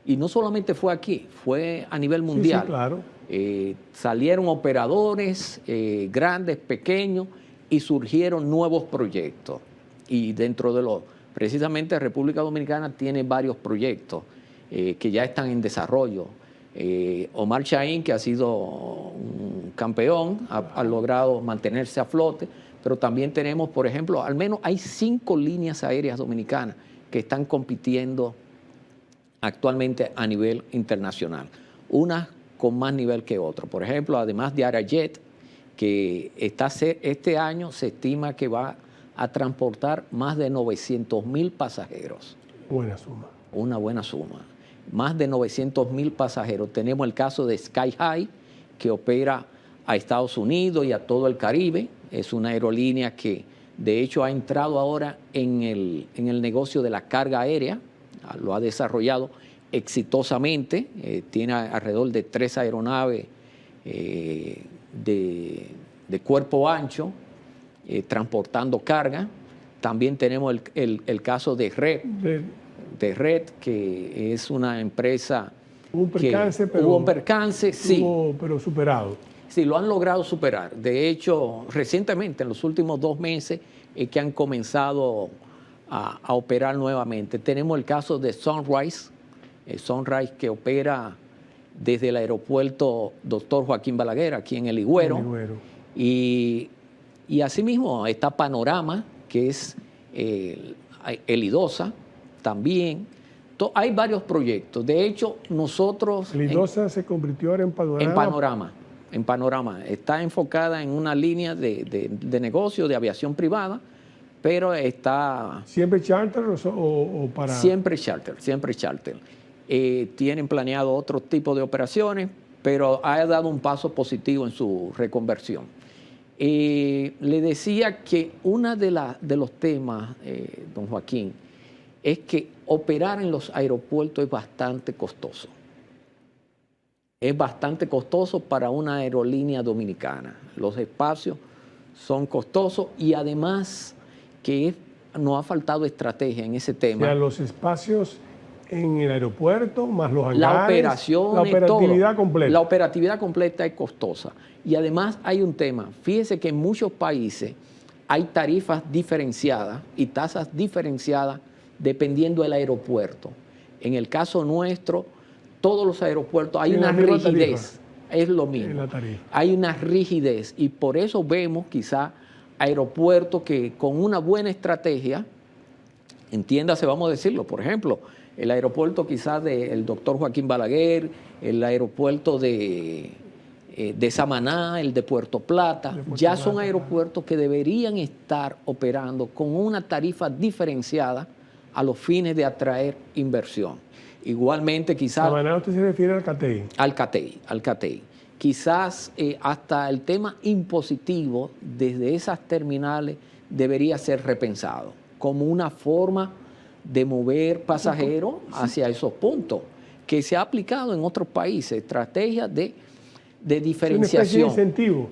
y no solamente fue aquí, fue a nivel mundial. Sí, claro. Salieron operadores grandes, pequeños, y surgieron nuevos proyectos. Y dentro de precisamente República Dominicana tiene varios proyectos que ya están en desarrollo. Omar Chaín, que ha sido un campeón, ha logrado mantenerse a flote, pero también tenemos, por ejemplo, al menos hay 5 líneas aéreas dominicanas que están compitiendo actualmente a nivel internacional, unas con más nivel que otras. Por ejemplo, además de Arajet, que este año se estima que va a transportar más de 900.000 pasajeros. Buena suma. Una buena suma. Más de 900.000 pasajeros. Tenemos el caso de Sky High, que opera a Estados Unidos y a todo el Caribe. Es una aerolínea que, de hecho, ha entrado ahora en el negocio de la carga aérea. Lo ha desarrollado exitosamente. Tiene alrededor de 3 aeronaves de cuerpo ancho, transportando carga. También tenemos el caso de Red, que es una empresa. Hubo un percance, sí. Pero superado. Sí, lo han logrado superar. De hecho, recientemente, en los últimos 2 meses, que han comenzado a operar nuevamente. Tenemos el caso de Sunrise, que opera desde el aeropuerto Dr. Joaquín Balaguer, aquí en El Higüero. Y asimismo está Panorama, que es el IDOSA también. Hay varios proyectos. De hecho, nosotros... El IDOSA se convirtió ahora en Panorama. En Panorama. Está enfocada en una línea de negocio, de aviación privada, pero está... ¿Siempre charter o para...? Siempre charter. Tienen planeado otro tipo de operaciones, pero ha dado un paso positivo en su reconversión. Le decía que uno de los temas, don Joaquín, es que operar en los aeropuertos es bastante costoso. Es bastante costoso para una aerolínea dominicana. Los espacios son costosos y además que nos ha faltado estrategia en ese tema. O sea, los espacios en el aeropuerto, más los hangares, la operación, la operatividad todo. completa. La operatividad completa es costosa. Y además hay un tema. Fíjese que en muchos países hay tarifas diferenciadas y tasas diferenciadas dependiendo del aeropuerto. En el caso nuestro, todos los aeropuertos hay una rigidez. Es lo mismo. Hay una rigidez y por eso vemos quizá aeropuertos que con una buena estrategia, entiéndase, vamos a decirlo, por ejemplo, el aeropuerto quizás del doctor Joaquín Balaguer, el aeropuerto de Samaná, el de Puerto Plata, ya son aeropuertos que deberían estar operando con una tarifa diferenciada a los fines de atraer inversión. Igualmente quizás... Samaná, ¿usted se refiere al CATEI? Al CATEI. Quizás hasta el tema impositivo desde esas terminales debería ser repensado como una forma de mover pasajeros hacia esos puntos, que se ha aplicado en otros países, estrategias de diferenciación. Es una especie de incentivo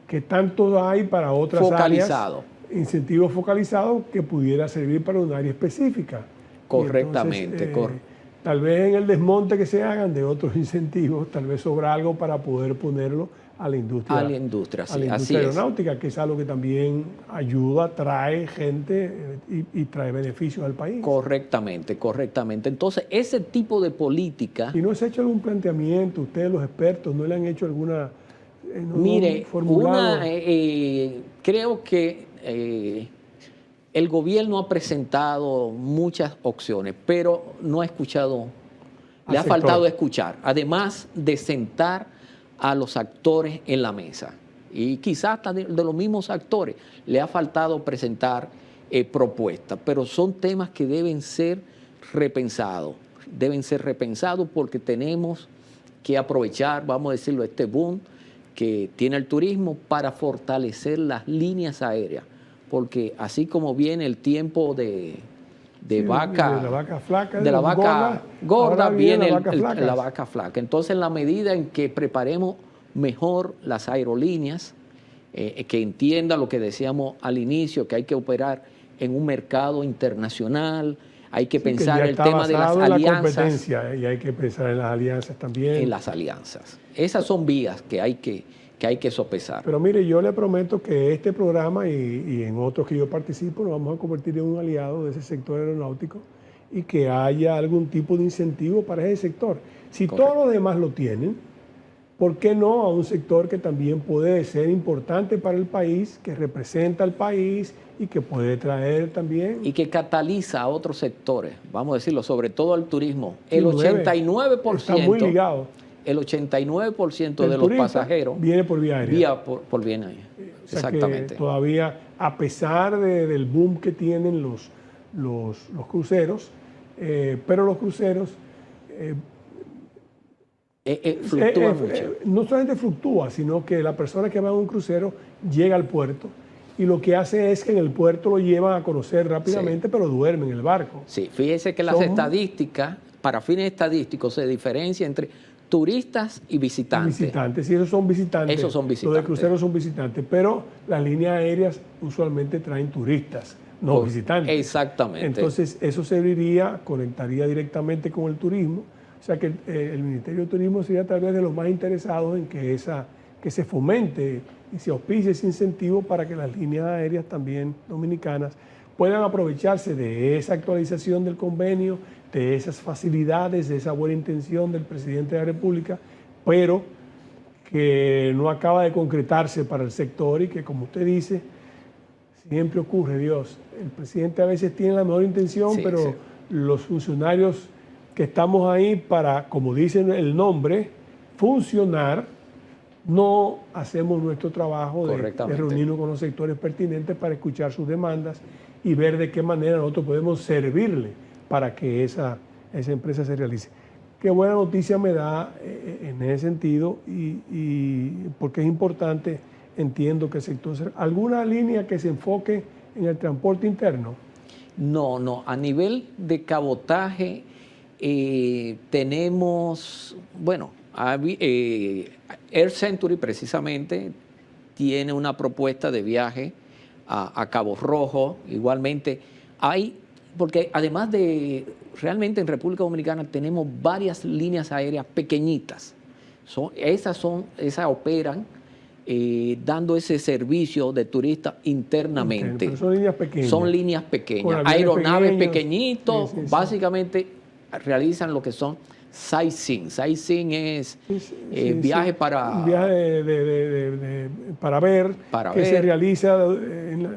que tanto hay para otras focalizado. Áreas, incentivo focalizado que pudiera servir para un área específica. Correctamente, entonces, tal vez en el desmonte que se hagan de otros incentivos, tal vez sobra algo para poder ponerlo a la industria. A la industria, sí, a la industria aeronáutica, que es algo que también ayuda, trae gente y trae beneficios al país. Correctamente, correctamente. Entonces, ese tipo de política... ¿Y no se ha hecho algún planteamiento, ustedes los expertos, no le han hecho alguna... Mire, creo que el gobierno ha presentado muchas opciones, pero no ha escuchado, le ha faltado escuchar, además de sentar a los actores en la mesa. Y quizás hasta de los mismos actores le ha faltado presentar propuestas, pero son temas que deben ser repensados porque tenemos que aprovechar, vamos a decirlo, este boom que tiene el turismo para fortalecer las líneas aéreas, porque así como viene el tiempo de vaca flaca, de la vaca gorda viene la vaca flaca. Entonces, en la medida en que preparemos mejor las aerolíneas, que entiendan lo que decíamos al inicio, que hay que operar en un mercado internacional, hay que pensar en el tema de las alianzas. Y hay que pensar en las alianzas también. En las alianzas. Esas son vías que hay que sopesar. Pero mire, yo le prometo que este programa y en otros que yo participo nos vamos a convertir en un aliado de ese sector aeronáutico y que haya algún tipo de incentivo para ese sector. Si todos los demás lo tienen, ¿por qué no a un sector que también puede ser importante para el país, que representa al país y que puede traer también... Y que cataliza a otros sectores, vamos a decirlo, sobre todo al turismo. El 89%... Está muy ligado. El 89% de los pasajeros viene por vía aérea. Por vía aérea. O sea, exactamente. Que todavía, a pesar del boom que tienen los cruceros, pero los cruceros fluctúan mucho. No solamente fluctúa, sino que la persona que va en un crucero llega al puerto y lo que hace es que en el puerto lo llevan a conocer rápidamente, pero duerme en el barco. Sí, fíjese que las estadísticas, para fines estadísticos, se diferencia entre turistas y visitantes. Y esos son visitantes. Esos son visitantes. Los de cruceros son visitantes, pero las líneas aéreas usualmente traen turistas, no visitantes. Exactamente. Entonces, eso conectaría directamente con el turismo. O sea que el Ministerio de Turismo sería tal vez de los más interesados en que se fomente y se auspicie ese incentivo para que las líneas aéreas también dominicanas puedan aprovecharse de esa actualización del convenio, de esas facilidades, de esa buena intención del presidente de la República, pero que no acaba de concretarse para el sector y que, como usted dice, siempre ocurre, Dios. El presidente a veces tiene la mejor intención, pero los funcionarios que estamos ahí para, como dice el nombre, funcionar, no hacemos nuestro trabajo de reunirnos con los sectores pertinentes para escuchar sus demandas y ver de qué manera nosotros podemos servirle para que esa empresa se realice. qué buena noticia me da en ese sentido y porque es importante, entiendo que el sector... ¿Alguna línea que se enfoque en el transporte interno? No, no. A nivel de cabotaje tenemos, bueno, Air Century precisamente tiene una propuesta de viaje a Cabo Rojo. Igualmente hay, porque además de, realmente en República Dominicana tenemos varias líneas aéreas pequeñitas. Esas operan dando ese servicio de turista internamente. Pero son líneas pequeñas. Son líneas pequeñas. Aeronaves pequeñitos, básicamente realizan lo que son sightseeing. Sightseeing es viaje para... Viaje para ver, se realiza,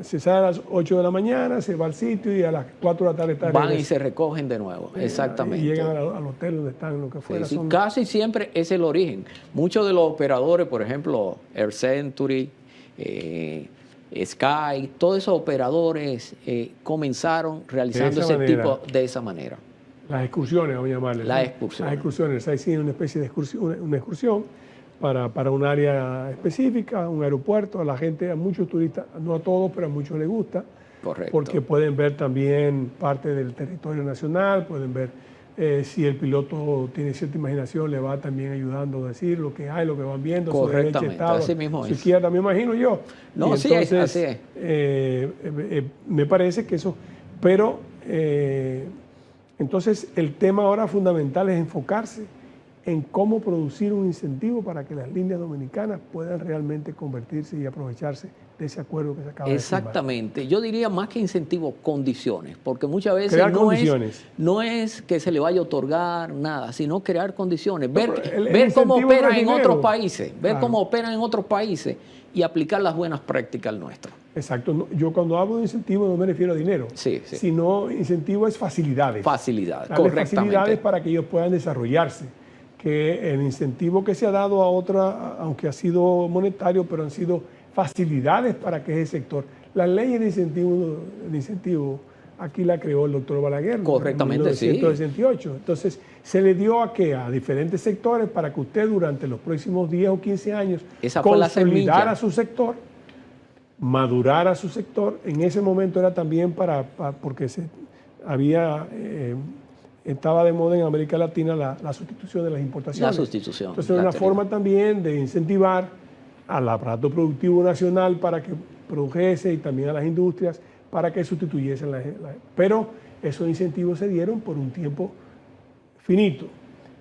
se sale a las 8 de la mañana, se va al sitio y a las 4 de la tarde está van y se recogen de nuevo, exactamente. Y llegan al hotel donde están, lo que fuera. Sí, casi siempre es el origen. Muchos de los operadores, por ejemplo, Air Century, Sky, todos esos operadores comenzaron realizando de esa manera. Las excursiones, vamos a llamarles. Las excursiones. Las excursiones. Ahí sí es una especie de excursión, una excursión para un área específica, un aeropuerto. A la gente, a muchos turistas, no a todos, pero a muchos les gusta. Correcto. Porque pueden ver también parte del territorio nacional, pueden ver si el piloto tiene cierta imaginación, le va también ayudando a decir lo que hay, lo que van viendo. Correctamente, así mismo es. Siquiera también imagino yo. No, así es. Me parece que eso... Pero... entonces, el tema ahora fundamental es enfocarse en cómo producir un incentivo para que las líneas dominicanas puedan realmente convertirse y aprovecharse de ese acuerdo que se acaba de firmar. Exactamente. Yo diría más que incentivos, condiciones, porque muchas veces no es que se le vaya a otorgar nada, sino crear condiciones, ver cómo operan en otros países, cómo operan en otros países y aplicar las buenas prácticas al nuestro. Exacto. Yo cuando hablo de incentivo no me refiero a dinero, sino incentivo es facilidades. Facilidades, correctamente. Facilidades para que ellos puedan desarrollarse. Que el incentivo que se ha dado a otra, aunque ha sido monetario, pero han sido facilidades para que ese sector. La ley de incentivo aquí la creó el doctor Balaguer. Correctamente, en 1968. Entonces, se le dio a diferentes sectores para que usted durante los próximos 10 o 15 años consolidara su sector, madurar a su sector. En ese momento era también porque estaba de moda en América Latina la sustitución de las importaciones. La sustitución. Entonces era una forma también de incentivar al aparato productivo nacional para que produjese y también a las industrias para que sustituyesen pero esos incentivos se dieron por un tiempo finito,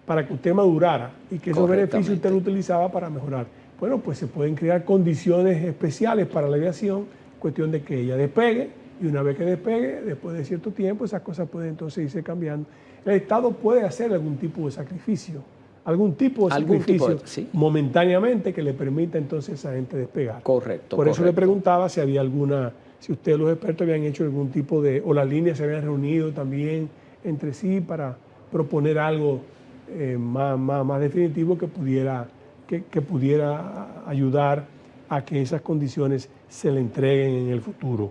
para que usted madurara y que esos beneficios usted lo utilizaba para mejorar. Bueno, pues se pueden crear condiciones especiales para la aviación, cuestión de que ella despegue, y una vez que despegue, después de cierto tiempo, esas cosas pueden entonces irse cambiando. El Estado puede hacer algún tipo de sacrificio, momentáneamente que le permita entonces a esa gente despegar. Correcto. Por eso le preguntaba si había si ustedes los expertos habían hecho algún tipo o las líneas se habían reunido también entre sí para proponer algo más definitivo que pudiera ayudar a que esas condiciones se le entreguen en el futuro.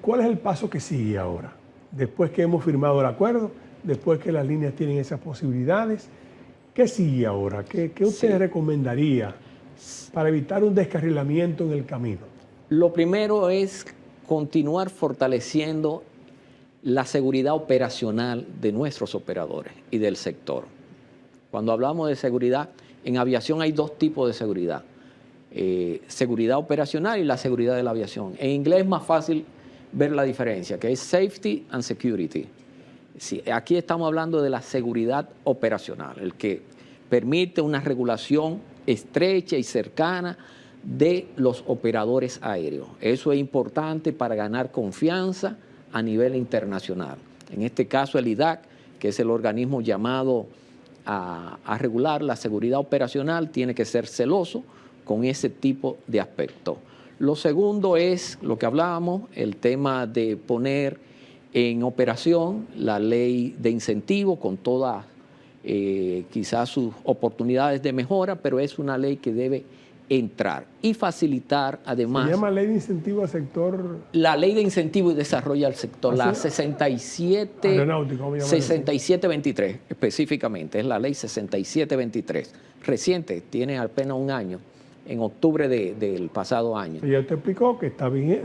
¿Cuál es el paso que sigue ahora? Después que hemos firmado el acuerdo, después que las líneas tienen esas posibilidades, ¿qué sigue ahora? ¿Qué usted recomendaría para evitar un descarrilamiento en el camino? Lo primero es continuar fortaleciendo la seguridad operacional de nuestros operadores y del sector. Cuando hablamos de seguridad, en aviación hay dos tipos de seguridad. Seguridad operacional y la seguridad de la aviación. En inglés es más fácil ver la diferencia, que es safety and security. Sí, aquí estamos hablando de la seguridad operacional, el que permite una regulación estrecha y cercana de los operadores aéreos. Eso es importante para ganar confianza a nivel internacional. En este caso el IDAC, que es el organismo llamado a regular la seguridad operacional, tiene que ser celoso con ese tipo de aspectos. Lo segundo es lo que hablábamos, el tema de poner en operación la ley de incentivo con todas quizás sus oportunidades de mejora, pero es una ley que debe entrar y facilitar además. Se llama Ley de Incentivo al Sector. La Ley de Incentivo y Desarrollo al Sector, la 6723 específicamente, es la Ley 6723. Reciente, tiene apenas un año, en octubre del pasado año. Ya te explicó que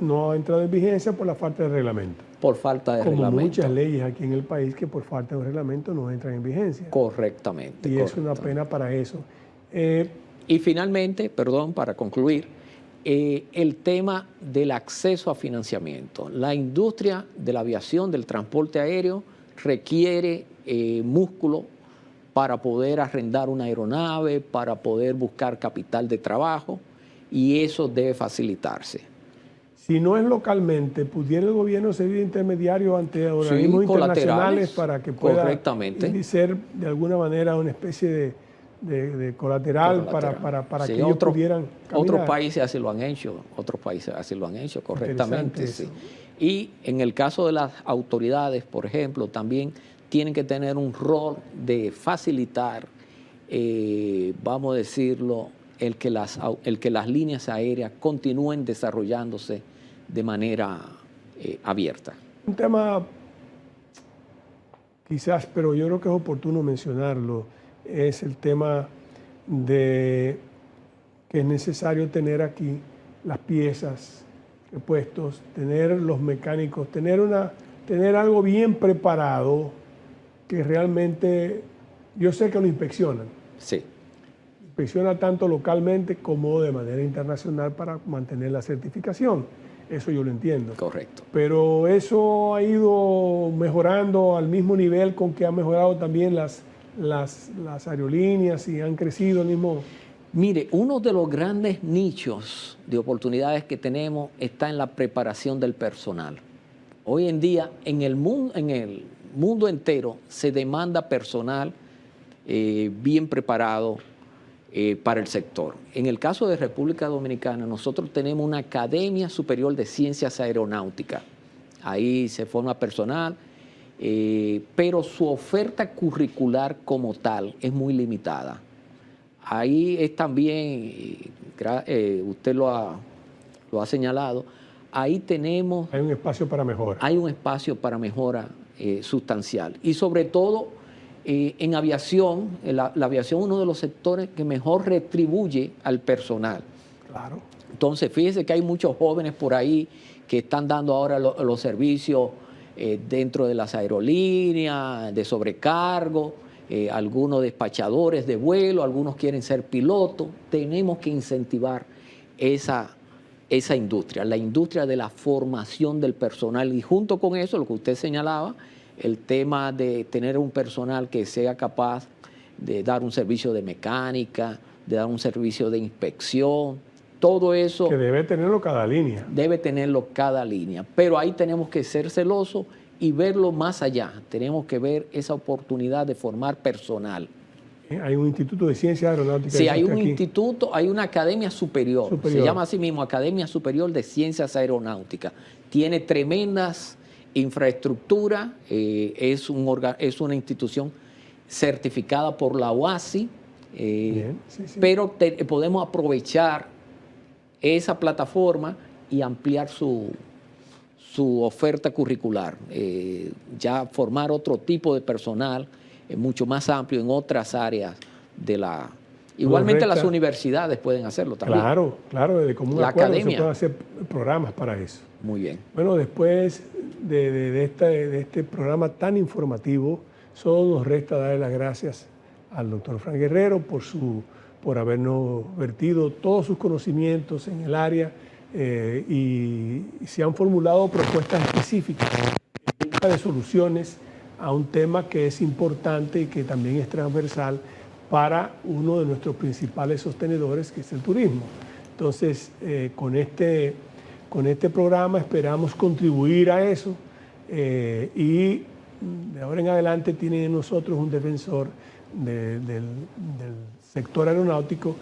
no ha entrado en vigencia por la falta de reglamento. Por falta de reglamento. Como muchas leyes aquí en el país que por falta de reglamento no entran en vigencia. Correctamente. Y es una pena para eso. Y finalmente, perdón, para concluir, el tema del acceso a financiamiento. La industria de la aviación, del transporte aéreo, requiere músculo para poder arrendar una aeronave, para poder buscar capital de trabajo, y eso debe facilitarse. Si no es localmente, ¿pudiera el gobierno servir de intermediario ante organismos internacionales para que pueda ser de alguna manera una especie de colateral para que ellos pudieran caminar? Otros países así lo han hecho, correctamente. Sí. Y en el caso de las autoridades, por ejemplo, también tienen que tener un rol de facilitar, vamos a decirlo, el que las líneas aéreas continúen desarrollándose de manera abierta. Un tema, quizás, pero yo creo que es oportuno mencionarlo, es el tema de que es necesario tener aquí las piezas, repuestos, tener los mecánicos, tener algo bien preparado que realmente, yo sé que lo inspeccionan. Sí. Inspecciona tanto localmente como de manera internacional para mantener la certificación. Eso yo lo entiendo. Correcto. Pero eso ha ido mejorando al mismo nivel con que han mejorado también las aerolíneas y han crecido al mismo. Mire, uno de los grandes nichos de oportunidades que tenemos está en la preparación del personal. Hoy en día, en el mundo entero se demanda personal bien preparado para el sector. En el caso de República Dominicana, nosotros tenemos una Academia Superior de Ciencias Aeronáuticas. Ahí se forma personal, pero su oferta curricular como tal es muy limitada. Ahí es también, usted lo ha señalado, ahí tenemos. Hay un espacio para mejora. Hay un espacio para mejora sustancial. Y sobre todo en aviación, la aviación es uno de los sectores que mejor retribuye al personal. Claro. Entonces, fíjese que hay muchos jóvenes por ahí que están dando ahora los servicios dentro de las aerolíneas, de sobrecargo, algunos despachadores de vuelo, algunos quieren ser pilotos. Tenemos que incentivar esa industria, la industria de la formación del personal. Y junto con eso, lo que usted señalaba, el tema de tener un personal que sea capaz de dar un servicio de mecánica, de dar un servicio de inspección, todo eso. Que debe tenerlo cada línea. Debe tenerlo cada línea, pero ahí tenemos que ser celosos y verlo más allá. Tenemos que ver esa oportunidad de formar personal. Hay un instituto de ciencias aeronáuticas. Sí, hay un instituto, hay una academia superior, se llama así mismo Academia Superior de Ciencias Aeronáuticas. Tiene tremendas infraestructura, es una institución certificada por la OASI, pero podemos aprovechar esa plataforma y ampliar su oferta curricular, ya formar otro tipo de personal mucho más amplio en otras áreas de la. Igualmente las universidades pueden hacerlo también. Claro, de común acuerdo se pueden hacer programas para eso. Muy bien. Bueno, después de este programa tan informativo, solo nos resta darle las gracias al doctor Frank Guerrero por habernos vertido todos sus conocimientos en el área y se han formulado propuestas específicas en busca de soluciones a un tema que es importante y que también es transversal para uno de nuestros principales sostenedores, que es el turismo. Entonces, con este programa esperamos contribuir a eso y de ahora en adelante tienen en nosotros un defensor del sector aeronáutico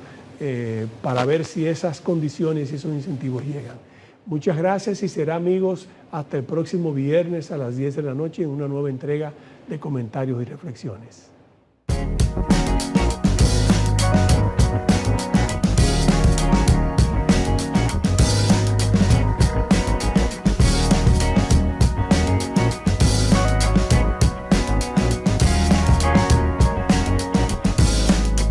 para ver si esas condiciones y esos incentivos llegan. Muchas gracias y será, amigos, hasta el próximo viernes a las 10 de la noche en una nueva entrega de Comentarios y Reflexiones.